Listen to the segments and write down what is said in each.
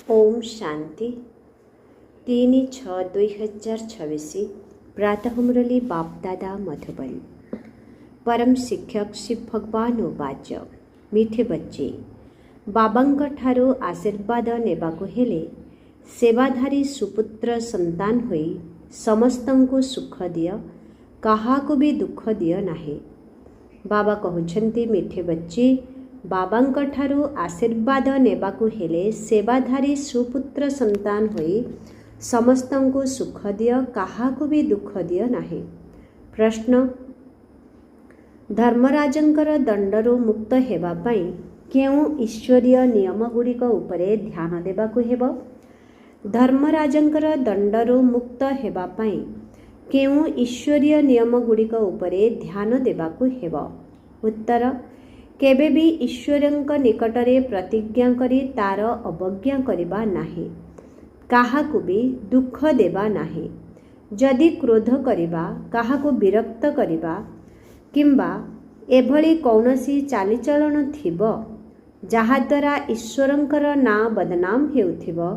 ओम शांति 3/6/2026 प्रातः मुरली बापदादा मधुबन। परम शिक्षक शिव भगवान उवाच मीठे बच्चे बाबांक ठारू आशीर्वाद नेबाकु हेले सेवाधारी सुपुत्र संतान होई समस्तंकु सुख दिय काहाकु भी दुख दिय नाही। बाबा कहउछन्ति मीठे बच्चे बाबांक ठारू आशीर्वाद नेबाकु हेले सेवाधारी सुपुत्र संतान होई समस्तंकु सुख दिय काहाकु भी दुख दिय नाही। प्रश्न धर्मराजंकर दंडरू मुक्त हेबा पई केउ ईश्वरीय नियम गुड़िक उपरे ध्यान देबाकु हेबो? धर्मराजंकर दंडरू मुक्त हेबा पई केउ ईश्वरीय नियम गुड़िक उपरे ध्यान देबाकु हेबो? उत्तर केबे भी ईश्वरंक निकटरे प्रतिज्ञा करी तार अवज्ञा करिबा नाही, काहाकु भी दुख देबा नाही। जदि क्रोध करिबा, काहाकु विरक्त करिबा किंबा एभली कौनसी चालीचलन थिबो जहाद्वारा ईश्वरंकर ना बदनाम हेउथिबो,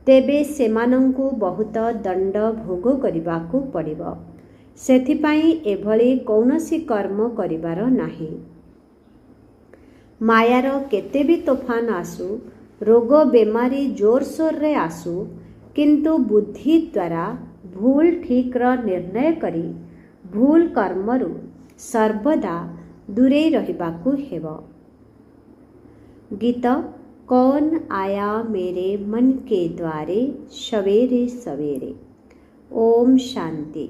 तेबे सेमानंकु बहुत दंड भोग करिबाकु पड़िबो। सेथिपाई एभली कौनसी कर्म करिबार नाही। मायार केते भी तोफान आसु, रोग बेमारी जोरसोर रे आसु, किंतु बुद्धि द्वारा भूल ठीक र निर्णय करी भूल कर्मरु सर्वदा दूरे रहिबाकु हेबो। गीत कौन आया मेरे मन के द्वारे सवेरे सवेरे। ओम शांति।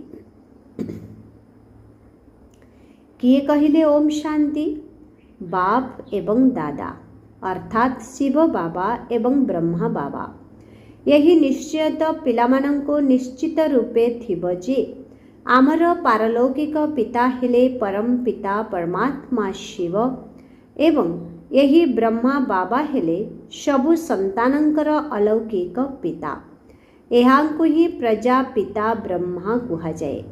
किए कहिले ओम शांति? बाप एवं दादा अर्थात शिव बाबा एवं ब्रह्मा बाबा। यही निश्चयत पिलामानंको निश्चित रूपे थिबो जे आमर पारलौकिक पिता हेले परम पिता परमात्मा शिव एवं यही ब्रह्मा बाबा हेले सबु संतानंकर अलौकिक पिता। एहांकु ही प्रजापिता ब्रह्मा कुहाଯାଏ।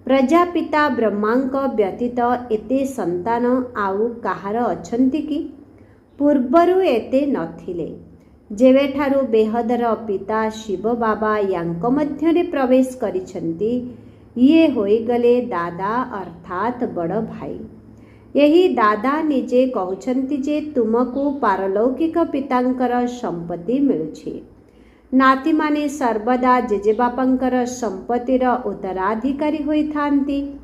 प्रजापिता ब्रह्मांक व्यतीत एते संतान आउ काहार अछंती कि? पूर्वरु एते नथिले। जेवेठारु बेहदर पिता शिव बाबा यांक मध्यरे प्रवेश करिछंती, ये होइगले दादा अर्थात बड़ भाई। यही दादा निजे कहउछंती जे तुमको पारलौकिक पितांकर संपत्ति मिलुछि। नाती माने सर्वदा जेजे बापांकर संपत्तिर उत्तराधिकारी होई थांती।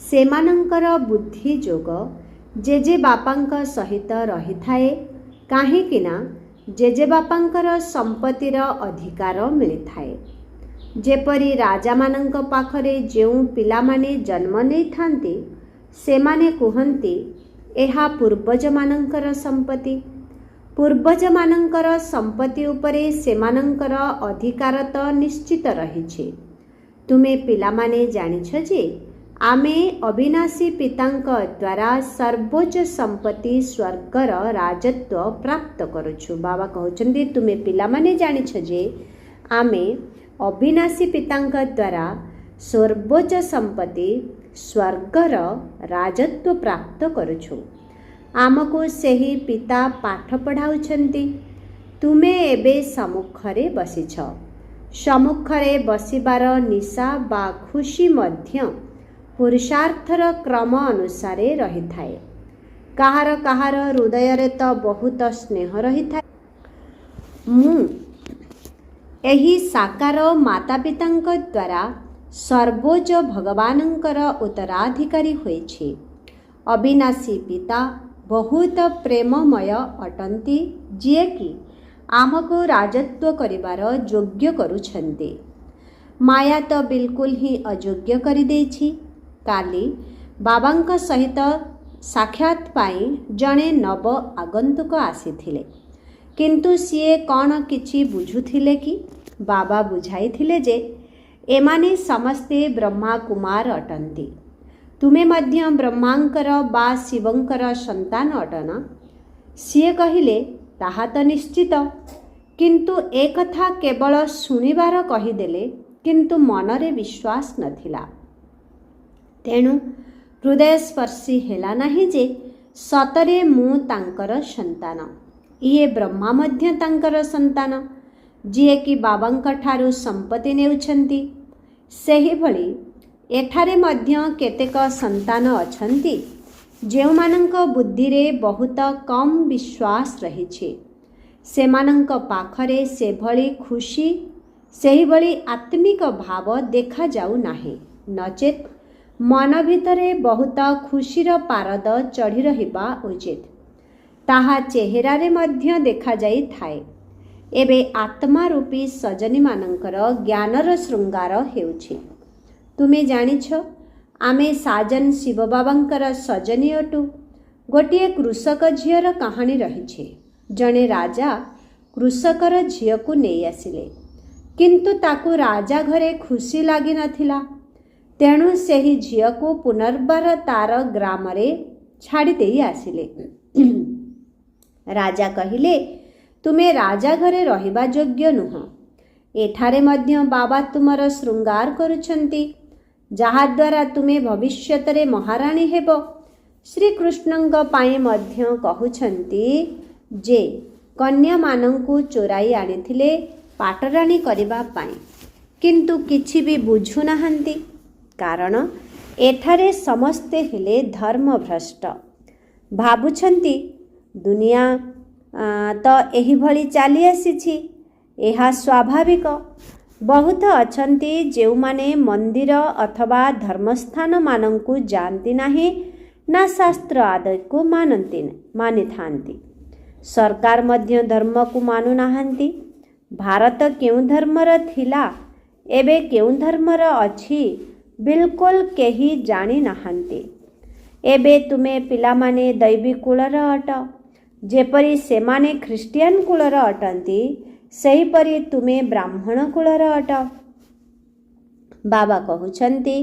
सेमानंकर बुद्धि जोग जेजे बापांक सहित रही थाए, काहेकि ना जेजे बापांकर संपत्तिर अधिकार मिली थाए। जेपरी राजा मानंक पाखरे जेउ पिलामाने जन्म नहीं थांती, सेमाने कुहंती एहा पूर्वज मानंकर संपत्ति। पूर्वज मानंकर संपत्ति उपरे सेमानंकर अधिकार तो निश्चित रहिछि। तुमे पिलामाने जानिछ जे आमे अविनाशी पितांक द्वारा सर्वोच्च संपत्ति स्वर्गर राजत्व प्राप्त करुछु। बाबा कहउछन्ति तुमे पिलामाने जानिछ जे आमे अविनाशी पितांक द्वारा सर्वोच्च संपत्ति स्वर्गर राजत्व प्राप्त करुछु। आमको सेही पिता पाठ पढ़ाउछन्ति। तुमे एबे सम्मुखरे बसिछ। सम्मुखरे बसिबार निशा बा खुशी मध्य पुरुषार्थर क्रम अनुसारे रही थाए। काहार काहार हृदय रे तो बहुत स्नेह रही थाए। मु एही साकार माता पितांक द्वारा सर्वोच्च भगवानंकर उत्तराधिकारी होइछि। अविनाशी पिता बहुत प्रेममय अटंती, जिए कि आमको राजत्व करिबार योग्य करुछन्ति। माया तो बिल्कुल ही अयोग्य करि देछि। काली बाबांक सहित साक्षात पाई जणे नव आगंतुक आसीथिले, किंतु सिए कौन किछि बुझुथिले कि? बाबा बुझाइथिले जे एमाने समस्ते ब्रह्मा कुमार अटंती। तुमे मध्य ब्रह्मांकर बा शिवंकर संतान अटन। सिए कहिले ताहा तो निश्चित, किंतु एक कथा केवल सुनिबार कहिदेले, किंतु मनरे विश्वास नथिला। तेणु हृदय स्पर्शी हेला नाही जे सतरे मु तांकर संतान। ଇଏ ବ୍ରହ୍ମା ମଧ୍ୟ ତାଙ୍କର ସନ୍ତାନ, ଯିଏକି ବାବାଙ୍କ ଠାରୁ ସମ୍ପତ୍ତି ନେଉଛନ୍ତି। ସେହିଭଳି ଏଠାରେ ମଧ୍ୟ କେତେକ ସନ୍ତାନ ଅଛନ୍ତି ଯେଉଁମାନଙ୍କ ବୁଦ୍ଧିରେ ବହୁତ କମ୍ ବିଶ୍ୱାସ ରହିଛି। ସେମାନଙ୍କ ପାଖରେ ସେଭଳି ଖୁସି, ସେହିଭଳି ଆତ୍ମିକ ଭାବ ଦେଖାଯାଉ ନାହିଁ। ନଚେତ୍ ମନ ଭିତରେ ବହୁତ ଖୁସିର ପାରଦ ଚଢ଼ି ରହିବା ଉଚିତ। ତାହା ଚେହେରାରେ ମଧ୍ୟ ଦେଖାଯାଇଥାଏ। ଏବେ ଆତ୍ମା ରୂପୀ ସଜନୀମାନଙ୍କର ଜ୍ଞାନର ଶୃଙ୍ଗାର ହେଉଛି। ତୁମେ ଜାଣିଛ, ଆମେ ସାଜନ ଶିବ ବାବାଙ୍କର ସଜନୀ ଅଟୁ। ଗୋଟିଏ କୃଷକ ଝିଅର କାହାଣୀ ରହିଛି। ଜଣେ ରାଜା କୃଷକର ଝିଅକୁ ନେଇ ଆସିଲେ, କିନ୍ତୁ ତାକୁ ରାଜା ଘରେ ଖୁସି ଲାଗିନଥିଲା। ତେଣୁ ସେହି ଝିଅକୁ ପୁନର୍ବାର ତାର ଗ୍ରାମରେ ଛାଡ଼ି ଦେଇ ଆସିଲେ। ରାଜା କହିଲେ, ତୁମେ ରାଜା ଘରେ ରହିବା ଯୋଗ୍ୟ ନୁହଁ। ଏଠାରେ ମଧ୍ୟ ବାବା ତୁମର ଶୃଙ୍ଗାର କରୁଛନ୍ତି, ଯାହାଦ୍ୱାରା ତୁମେ ଭବିଷ୍ୟତରେ ମହାରାଣୀ ହେବ। ଶ୍ରୀକୃଷ୍ଣଙ୍କ ପାଇଁ ମଧ୍ୟ କହୁଛନ୍ତି ଯେ କନ୍ୟାମାନଙ୍କୁ ଚୋରାଇ ଆଣିଥିଲେ ପାଟରାଣୀ କରିବା ପାଇଁ, କିନ୍ତୁ କିଛି ବି ବୁଝୁନାହାନ୍ତି। କାରଣ ଏଠାରେ ସମସ୍ତେ ହେଲେ ଧର୍ମଭ୍ରଷ୍ଟ। ଭାବୁଛନ୍ତି ଦୁନିଆ ତ ଏହିଭଳି ଚାଲି ଆସିଛି, ଏହା ସ୍ୱାଭାବିକ। ବହୁତ ଅଛନ୍ତି ଯେଉଁମାନେ ମନ୍ଦିର ଅଥବା ଧର୍ମସ୍ଥାନମାନଙ୍କୁ ଯାଆନ୍ତି ନାହିଁ, ନା ଶାସ୍ତ୍ର ଆଦୟକୁ ମାନିଥାନ୍ତି। ସରକାର ମଧ୍ୟ ଧର୍ମକୁ ମାନୁନାହାନ୍ତି। ଭାରତ କେଉଁ ଧର୍ମର ଥିଲା, ଏବେ କେଉଁ ଧର୍ମର ଅଛି, ବିଲକୁଲ କେହି ଜାଣିନାହାନ୍ତି। ଏବେ ତୁମେ ପିଲାମାନେ ଦୈବୀ କୁଳର ଅଟ। ଯେପରି ସେମାନେ ଖ୍ରୀଷ୍ଟିଆନ କୁଳର ଅଟନ୍ତି, ସେହିପରି ତୁମେ ବ୍ରାହ୍ମଣ କୁଳର ଅଟ। ବାବା କହୁଛନ୍ତି,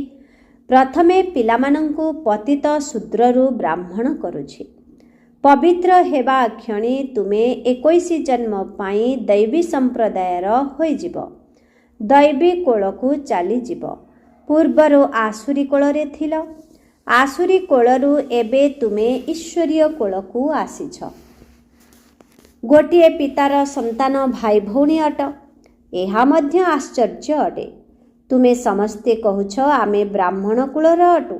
ପ୍ରଥମେ ପିଲାମାନଙ୍କୁ ପତିତ ଶୂଦ୍ରରୁ ବ୍ରାହ୍ମଣ କରୁଛି। ପବିତ୍ର ହେବା କ୍ଷଣି ତୁମେ 21 ଜନ୍ମ ପାଇଁ ଦୈବୀ ସମ୍ପ୍ରଦାୟର ହୋଇଯିବ, ଦୈବୀ କୋଳକୁ ଚାଲିଯିବ। ପୂର୍ବରୁ ଆସୁରୀ କୋଳରେ ଥିଲ। ଆସୁରୀ କୋଳରୁ ଏବେ ତୁମେ ଈଶ୍ୱରୀୟ କୋଳକୁ ଆସିଛ। ଗୋଟିଏ ପିତାର ସନ୍ତାନ ଭାଇ ଭଉଣୀ ଅଟ। ଏହା ମଧ୍ୟ ଆଶ୍ଚର୍ଯ୍ୟ ଅଟେ। ତୁମେ ସମସ୍ତେ କହୁଛ ଆମେ ବ୍ରାହ୍ମଣ କୁଳର ଅଟୁ।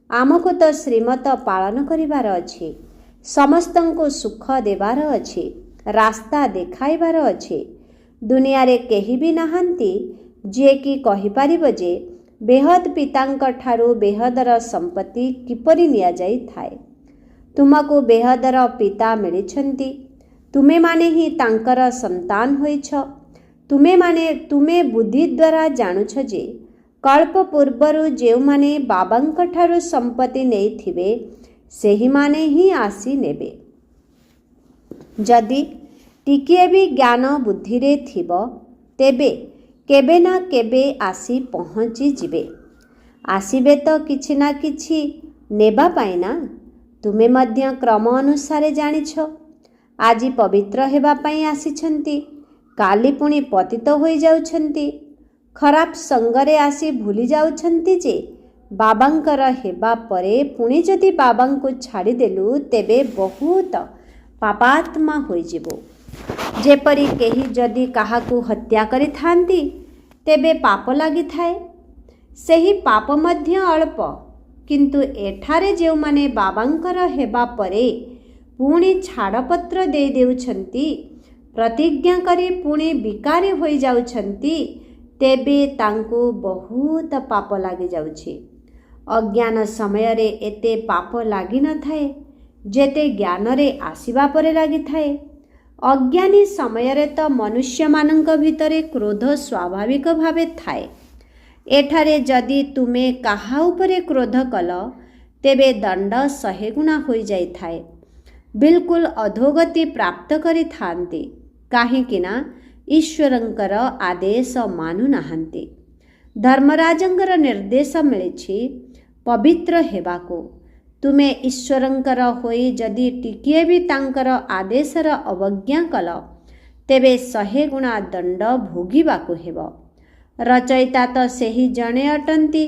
ଆମକୁ ତ ଶ୍ରୀମତ ପାଳନ କରିବାର ଅଛି, ସମସ୍ତଙ୍କୁ ସୁଖ ଦେବାର ଅଛି, ରାସ୍ତା ଦେଖାଇବାର ଅଛି। ଦୁନିଆରେ କେହି ବି ନାହାନ୍ତି ଯିଏକି କହିପାରିବ ଯେ ବେହଦ ପିତାଙ୍କ ଠାରୁ ବେହଦର ସମ୍ପତ୍ତି କିପରି ନିଆଯାଇଥାଏ। ତୁମକୁ ବେହଦର ପିତା ମିଳିଛନ୍ତି, ତୁମେମାନେ ହିଁ ତାଙ୍କର ସନ୍ତାନ ହୋଇଛ। ତୁମେ ବୁଦ୍ଧି ଦ୍ୱାରା ଜାଣୁଛ ଯେ କଳ୍ପ ପୂର୍ବରୁ ଯେଉଁମାନେ ବାବାଙ୍କ ଠାରୁ ସମ୍ପତ୍ତି ନେଇଥିବେ, ସେହିମାନେ ହିଁ ଆସି ନେବେ। ଯଦି ଟିକିଏ ବି ଜ୍ଞାନ ବୁଦ୍ଧିରେ ଥିବ, ତେବେ କେବେ ନା କେବେ ଆସି ପହଞ୍ଚିଯିବେ। ଆସିବେ ତ କିଛି ନା କିଛି ନେବା ପାଇଁ ନା। ତୁମେ ମଧ୍ୟ କ୍ରମ ଅନୁସାରେ ଜାଣିଛ। ଆଜି ପବିତ୍ର ହେବା ପାଇଁ ଆସିଛନ୍ତି, କାଲି ପୁଣି ପତିତ ହୋଇଯାଉଛନ୍ତି। ଖରାପ ସଙ୍ଗରେ ଆସି ଭୁଲି ଯାଉଛନ୍ତି ଯେ ବାବାଙ୍କର ହେବା ପରେ ପୁଣି ଯଦି ବାବାଙ୍କୁ ଛାଡ଼ିଦେଲୁ, ତେବେ ବହୁତ ପାପାତ୍ମା ହୋଇଯିବୁ। ଯେପରି କେହି ଯଦି କାହାକୁ ହତ୍ୟା କରିଥାନ୍ତି, ତେବେ ପାପ ଲାଗିଥାଏ। ସେହି ପାପ ମଧ୍ୟ ଅଳ୍ପ। କିନ୍ତୁ ଏଠାରେ ଯେଉଁମାନେ ବାବାଙ୍କର ହେବା ପରେ ପୁଣି ଛାଡ଼ପତ୍ର ଦେଇ ଦେଉଛନ୍ତି, ପ୍ରତିଜ୍ଞା କରି ପୁଣି ବିକାରୀ ହୋଇଯାଉଛନ୍ତି, ତେବେ ତାଙ୍କୁ ବହୁତ ପାପ ଲାଗିଯାଉଛି। ଅଜ୍ଞାନ ସମୟରେ ଏତେ ପାପ ଲାଗିନଥାଏ ଯେତେ ଜ୍ଞାନରେ ଆସିବା ପରେ ଲାଗିଥାଏ। ଅଜ୍ଞାନୀ ସମୟରେ ତ ମନୁଷ୍ୟମାନଙ୍କ ଭିତରେ କ୍ରୋଧ ସ୍ୱାଭାବିକ ଭାବେ ଥାଏ। ଏଠାରେ ଯଦି ତୁମେ କାହା ଉପରେ କ୍ରୋଧ କଲ, ତେବେ ଦଣ୍ଡ 100 ଗୁଣା ହୋଇଯାଇଥାଏ। ବିଲକୁଲ ଅଧୋଗତି ପ୍ରାପ୍ତ କରିଥାନ୍ତି, କାହିଁକି ନା ଈଶ୍ୱରଙ୍କର ଆଦେଶ ମାନୁନାହାନ୍ତି। ଧର୍ମରାଜଙ୍କର ନିର୍ଦ୍ଦେଶ ମିଳିଛି ପବିତ୍ର ହେବାକୁ। ତୁମେ ଈଶ୍ୱରଙ୍କର ହୋଇ ଯଦି ଟିକିଏ ବି ତାଙ୍କର ଆଦେଶର ଅବଜ୍ଞା କଲ, ତେବେ 100 ଗୁଣା ଦଣ୍ଡ ଭୋଗିବାକୁ ହେବ। ରଚୟିତା ତ ସେହି ଜଣେ ଅଟନ୍ତି।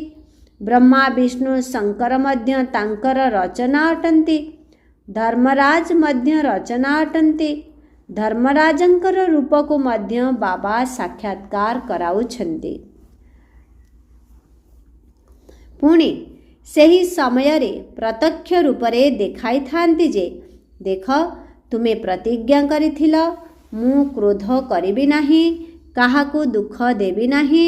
ବ୍ରହ୍ମା ବିଷ୍ଣୁ ଶଙ୍କର ମଧ୍ୟ ତାଙ୍କର ରଚନା ଅଟନ୍ତି। ଧର୍ମରାଜ ମଧ୍ୟ ରଚନା ଅଟନ୍ତି। धर्मराजंकर रूप को मध्य बाबा साक्षात्कार कराउछन्ति। पुणी सही समय रे प्रत्यक्ष रूप रे देखाई थांती जे देख तुमे प्रतिज्ञा करिथिल मु क्रोध करिबि नाही, काहाकू दुख देबि नाही,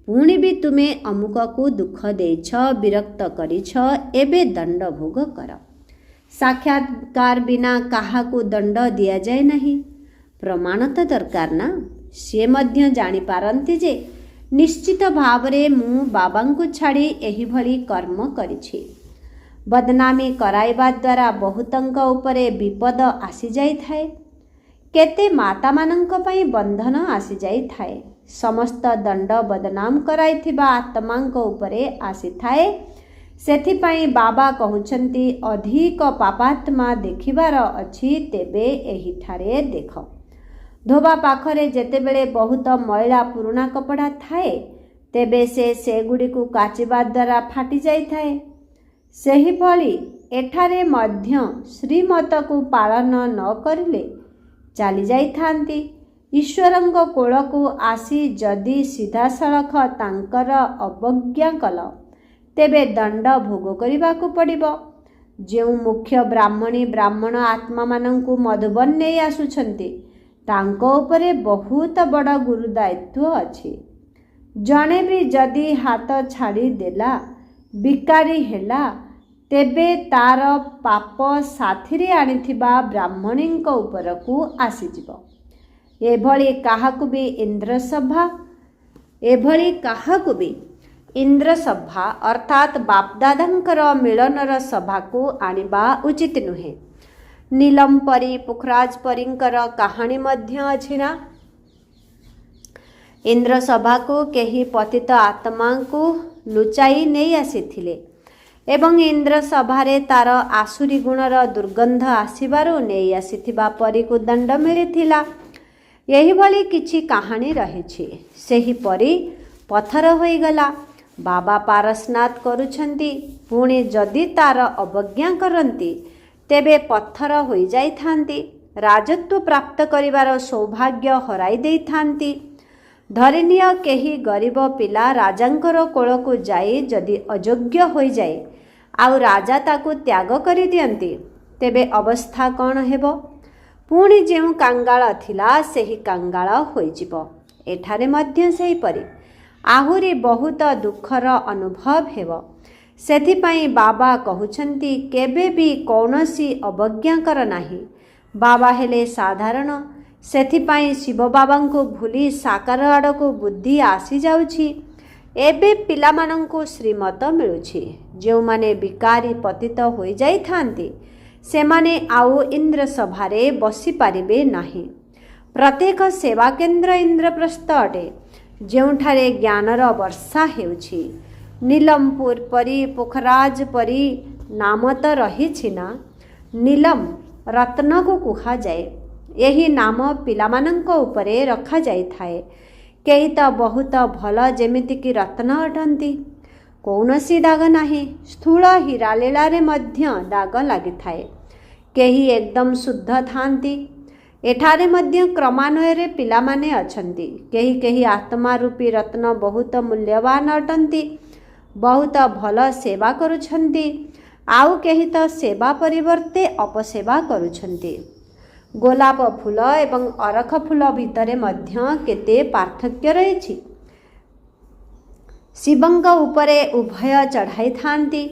पुणी भी तुमे अमुक को दुख देछ, विरक्त करिछ, एबे दंड भोग कर। साक्षात्कार बिना काहाकू दंड दिया जाए नहीं। प्रमाण तो दरकार ना। से मध्य जानी पारंती जे निश्चित भावरे मु बाबांकु छाड़ी एही भली कर्म करिछि। बदनामी कराइबा द्वारा बहुतंक उपरे विपद आसी जाई थाए। केते माता मानंक पई बंधन आसी जाई थाए। समस्त दंड बदनाम कराइथिबा आत्मांक उपरे आसी थाए। सेथिपाई बाबा कहउछन्ति अधिक पापात्मा देखिबार अछि तेबे एही ठारे देख। धोबा पाखरे जेतेबेले बहुत मैला पुराणा कपड़ा थाए तेबे से गुड़िकु काचिबा द्वारा फाटी जाई थाए। सेही भली एठारे मध्य श्रीमत को पालन न करिले चली जाई थांती। ईश्वरंक कोलकु आसी जदि सीधा सड़ख तांकर अवज्ञा कल तेबे दंड भोग करिबाकु पड़िबो। जेउ मुख्य ब्राह्मणी ब्राह्मण आत्मा मानंकु मधुबन नै आसुछन्ति तांको उपरे बहुत बड़ गुरु दायित्व अछि। जणे भी जदि हाथ छाड़ी देला बिकारी हेला तेबे तार पाप साथिरे आनिथिबा ब्राह्मणींक उपरकु आसीजिबो। एभली काहाकु भी इंद्र सभा अर्थात बापदादांकर मिलनर सभा को आनिबा उचित नुहे। नीलम परी पुखराज परींकर कहानी मध्य अछि ना। इंद्र सभा को केही पतित आत्मा को लुचाई नहीं आसीथिले एवं इंद्र सभारे तार आसुरी गुणर दुर्गंध आसीबारु नहीं आसीथिबा परी को दंड मिलिथिला। यही भली किछि कहानी रहिछि। सेही परी पत्थर होइगला। बाबा पारसनाथ करुछन्ति पुणी जदि तार अवज्ञा करन्ति तेबे पत्थर होई जाई थांती। राजत्व प्राप्त करिवार सौभाग्य हराई देई थांती। धरिनिय केही गरीब पिला राजांकर कोलकु जाई जदि अयोग्य होई जाए आउ राजा ताकु त्याग करि दियंती तेबे अवस्था कौन हेबो। पुणी जेउ कांगाल थिला सेही कांगाल होइजिबो। एठारे मध्य सेही परी आहुरी बहुत दुखर अनुभव हेबो। सेथिपाई बाबा कहउछन्ति केबे भी कौनसी अवज्ञा कर नाही। बाबा हेले साधारण सेथिपाई शिव बाबांको भूली साकार आड़को बुद्धि आसी जाउछि। एबे पिलामानंको श्रीमत मिलुछि। जो माने बिकारी पतित होई जाई थांती सेमाने आउ इंद्र सभारे बसी पारिबे नाही। प्रत्येक सेवा केन्द्र इंद्रप्रस्थ अटे जेउठारे ज्ञानर वर्षा हेउछि। नीलमपुर परी पोखराज परी नाम तो रही ना। नीलम रत्न को कुहा जाए। यही नाम पिलामानंक उपरे रखा जाई थाए। केही तो बहुत भल जेमितिकी रत्न अटंती कौनसी दाग नाही। स्थूल हीरा लीलारे मध्य दाग लागि थाए। केही एकदम शुद्ध थांती। एठारे मध्य क्रमान्वय पिलामाने अछंती। केही केही आत्मा रूपी रत्न बहुत मूल्यवान अटंती बहुत भल सेवा करुछंती आउ केही तो सेवा परिवर्ते अपसेवा करुछंती। गोलाप फूल एवं अरख फूल भितरे मध्य केते पार्थक्य रहिछि। शिवंग उपरे उभय चढ़ाई थांती।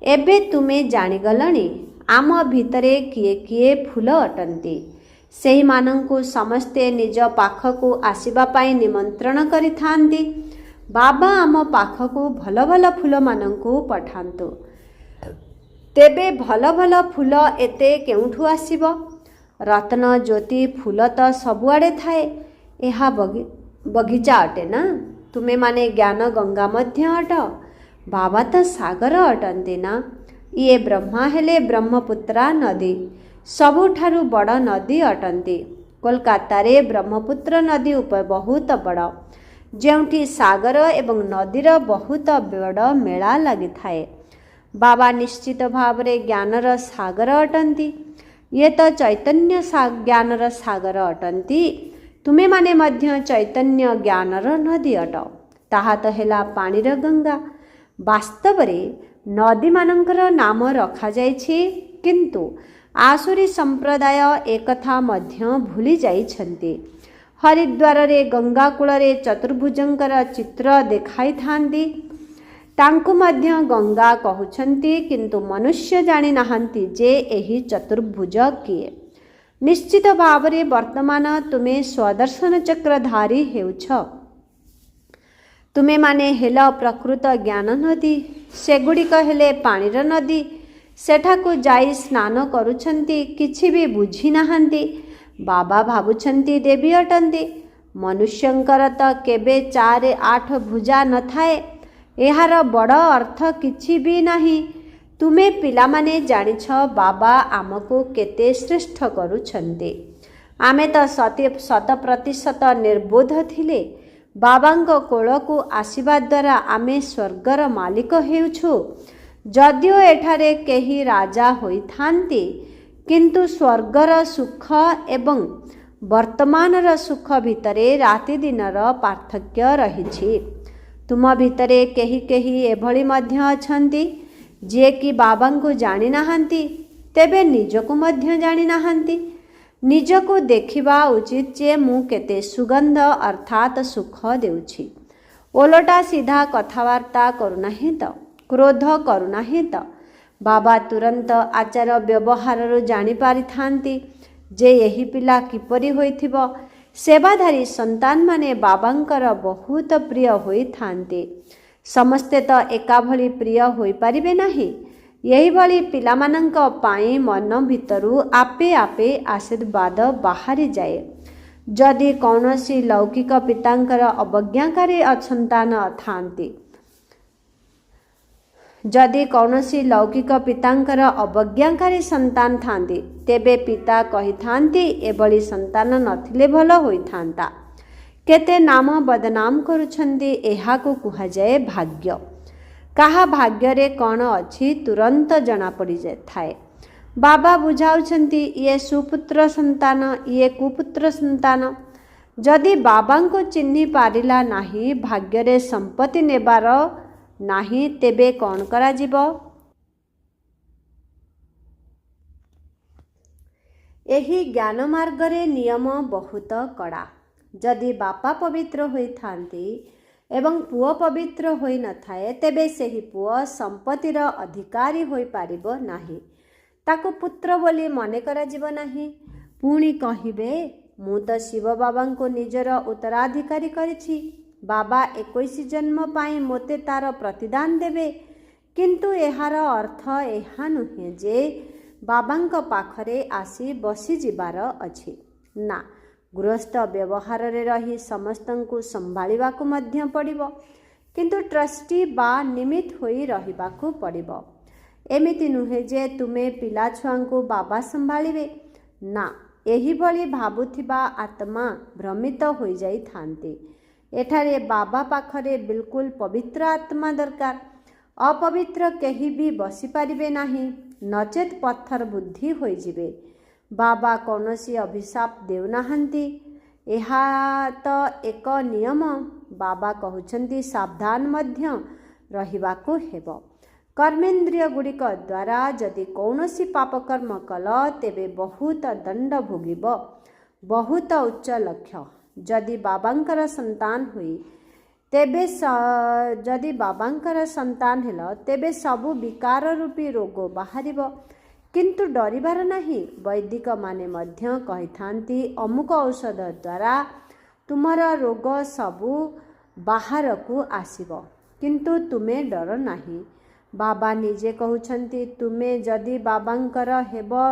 एबे तुमे जानिगलणी आम भितरे किए किए फूल अटंती। सेही मानंकु समस्ते निज पाखकु आसीबा पाई निमंत्रण करि थांती। बाबा आम पाखकु भल भल फूल मानंकु पठांतु। तेबे भल भल फूल एते केउठु आसीबो। रत्न ज्योति फूल तो सबुआड़े थाए। यह बगीचा अटे ना। तुमे माने ज्ञान गंगा मध्य अट। बाबा तो सागर अटंती ना। ये ब्रह्मा हेले ब्रह्मपुत्रा नदी सबुठारु बड़ नदी अटंती। कोलकाता रे ब्रह्मपुत्र नदी उपर बहुत बड़ जेउठी सागर एवं नदीर बहुत बड़ मेला लागि थाए। बाबा निश्चित भावरे ज्ञानर सागर अटंती। ये तो चैतन्य ज्ञानर सागर अटंती, तुमे माने मध्य चैतन्य ज्ञानर नदी अट। ताहा तो हेला पानीर गंगा। वास्तव रे नदी मानकर नाम रखा जाइछि, किंतु आसुरी संप्रदाय एकथा मध्य भूली जाइछन्ति। हरिद्वार रे गंगा कूल रे चतुर्भुजंकर चित्र देखाई थांती, तांकु मध्य गंगा कहउछन्ति, किंतु मनुष्य जानि नाहंती जे एही चतुर्भुज किए। निश्चित भावरे वर्तमान तुमे स्वदर्शन चक्रधारी हेउछ। तुमे माने हेल प्रकृत ज्ञान नदी, सेगुड़िक हेले पानीर नदी। सेठाकु जाई स्नान करुछन्ति, किछि भी बुझी नाहंती। बाबा भाबुछन्ति देवी अटंती। मनुष्यंकर त केबे 4-8 भुजा न थाए, एहार बड़ अर्थ किछि भी नाही। तुमे पिलामाने जानिछ बाबा आमको केते श्रेष्ठ करुछन्ति। आमे तो 100% निर्बोध थिले। बाबांको कोलकु आसीबा द्वारा आमे स्वर्गर मालिक हेउछु। जदिओ एठारे केही राजा होइथांती, किंतु स्वर्गर सुख एवं वर्तमानर सुख भितरे राति दिनर पार्थक्य रहिछि। तुम भितरे केही केही एभଳି मध्य अछंती जे कि बाबांको जानि नाहंती, तेबे निजको मध्य जानि नाहंती। निजको देखिबा उचित जे मु केते सुगंध अर्थात सुख देउछि। ओलटा सीधा कथावार्ता करुनाहीं त, क्रोध करुनाहीं त। बाबा तुरंत आचार व्यवहार जानि पारि थांती जे यही पिला किपरि होइथिबो। सेवाधारी संतान माने बाबांकर बहुत प्रिय होई थांते। समस्ते तो एका भली प्रिय होई पारिबे नाही। यही भली पिलामानंक पाई मन भितरु आपे आपे आशीर्वाद बाहरी जाए। जदि कौनसी लौकिक पितांकर अवज्ञाकारी असंतान थांती, जदि कौनसी लौकिक पितांकर अवज्ञाकारी संतान थांती, तेबे पिता कही थांती एभली संतान नथिले भल होई थांता। केते नाम बदनाम करुछन्ति, एहाको कुहा जाए भाग्य। काहा भाग्य रे कौन अछि तुरंत जना पड़ी थाए। बाबा बुझाउछन्ति ये सुपुत्र संतान, ये कुपुत्र संतान। जदि बाबांको चिन्हि पारिला नाही, भाग्य रे संपत्ति नेबार नाही, तेबे कौन करा जिवो। एही ज्ञान मार्ग रे नियम बहुत कड़ा। जदि बापा पवित्र होई थांती एवं पुओ पवित्र होई न थाए, तेबे सेही पुओ संपत्तिर अधिकारी होई पारिबो नाही। ताको पुत्र बोली मने करा जिवो नाही। पुणी कहिबे मु तो शिव बाबांको निजर उत्तराधिकारी करिछि। बाबा 21 जन्म पाई मोते तार प्रतिदान देबे। किंतु एहार अर्थ एहा नुहे जे बाबांको पाखरे आसी बसी जिबार अछि ना। गृहस्थ व्यवहार रे रही समस्तंकु संभाळिबाकु मध्य पड़िबो, किंतु ट्रस्टी बा निमित होई रहिबाकु पड़िबो। एमिति नुहे जे तुमे पिला छुआंकु बाबा संभाळिबे ना। एही भली भाबुथिबा आत्मा भ्रमित होई जाई थांती। एठारे बाबा पाखरे बिल्कुल पवित्र आत्मा दरकार। अपवित्र केही भी बसी पारिबे नाही, नचेत पत्थर बुद्धि होई जिबे। बाबा कौनसी अभिशाप देउनाहांती। एहा तो एक नियम। बाबा कहउछन्ति सावधान मध्य रहिबाकु हेबो। कर्मेंद्रिय गुड़िक द्वारा जदि कौनसी पापकर्म कल, तेबे बहुत दंड भोगिब। बहुत उच्च लक्ष्य। जदि बाबांकर संतान हुई, तेबे जदि बाबांकर संतान हेल, तेबे सबु विकार रूपी रोग बाहरिब। किंतु डरिबार नाही। वैदिक माने मध्य कहिथांती अमुक औषध द्वारा तुमर रोग सबु बाहर को आसीबो, किंतु तुमे डर नाही। बाबा निजे कहउछन्ति तुमे जदि बाबांकर हेबो,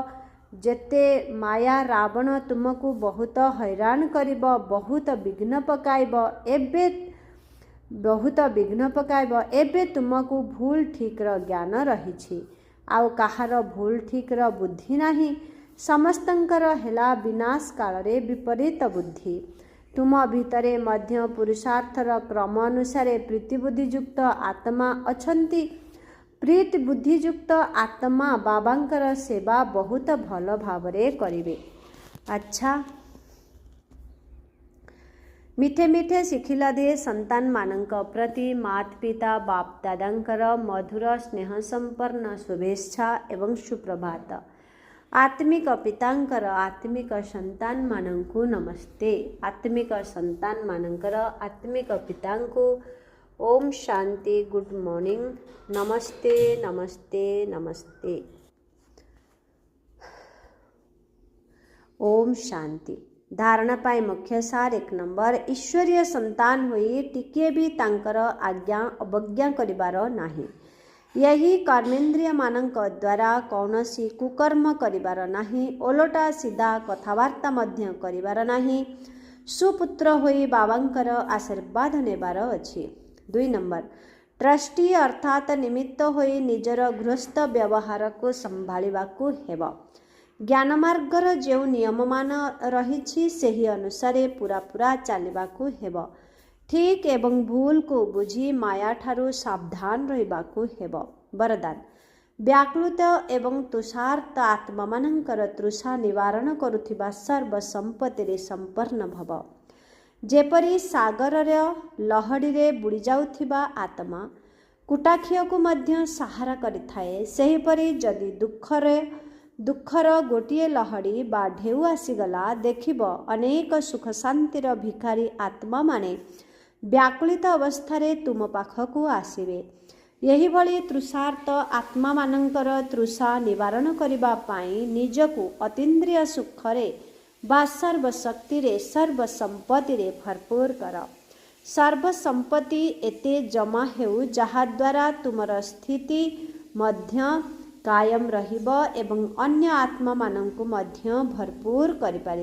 जेते माया रावण तुमको बहुत हैरान करिब, बहुत विघ्न पकाइब। एबे तुमको भूल ठीक र ज्ञान रहिछि, आउ काहार भूल ठीक र बुद्धि नाही। समस्तंकर हेला विनाश काल रे विपरीत बुद्धि। तुम भितरे मध्य पुरुषार्थर क्रम अनुसारे प्रीतिबुद्धि युक्त आत्मा अछन्ति। प्रीति बुद्धियुक्त आत्मा बाबांकर सेवा बहुत भल भावरे करिवे। अच्छा, मिठे मिठे शिखिला दिए संतान मानक प्रति माता पिता बाप दादांकर मधुर स्नेह संपन्न शुभेच्छा एवं सुप्रभात। आत्मिक पितांकर आत्मिक संतान मानंकु नमस्ते। आत्मिक संतान मानंकर आत्मिक पितांकु ओम शांति, गुड मॉर्निंग, नमस्ते नमस्ते नमस्ते। ओम शांति। धारणा पाई मुख्य सार 1 नंबर, ईश्वरीय संतान होई टिके भी तांकर आज्ञा अवज्ञा करिबार नाही। यही कर्मेंद्रिय मानक द्वारा कौनसी कुकर्म करिबार नाही। ओलोटा सीधा कथबार्ता मध्य करिबार नाही। सुपुत्र होई बाबांकर आशीर्वाद नेबार अछि। 2 नंबर, ट्रस्टी अर्थात निमित्त होई निजर गृहस्थ व्यवहार को संभाळिबाकू हेब। ज्ञान मार्गर जो नियम मान रही सेही अनुसारे पूरा पूरा चलिबाकू हेब। ठीक एवं भूल को बुझी माया ठारू सावधान रहिबाकू हेब। वरदान, व्याकुलित एवं तुषार्त आत्मा मानकर तृषा निवारण करुथिबा सर्व संपत्ति रे संपन्न भव। जेपरी सागर रे लहड़ी रे बुड़ी जाउथिबा आत्मा कुटाखिय को मध्य सहारा करिथाए, सेहीपरि जदि दुखर गोटिए लहड़ी बा ढेउ आसीगला देखिब अनेक सुख शांतिर भिखारी आत्मा माने व्याकुलित अवस्था तुम पाखकू आसिबे। यही भली तृषार्त आत्मा मानकर तृषा निवारण करिबा पाई निजकू अतीन्द्रिय सुखरे बा सर्वशक्ति रे सर्वसंपत्ति रे भरपूर कर। सर्वसंपत्ति एते जमा हेउ जहा द्वारा तुमर स्थिति मध्य कायम रहिब एवं अन्य आत्मा मानंकु मध्य भरपूर करि पारिब।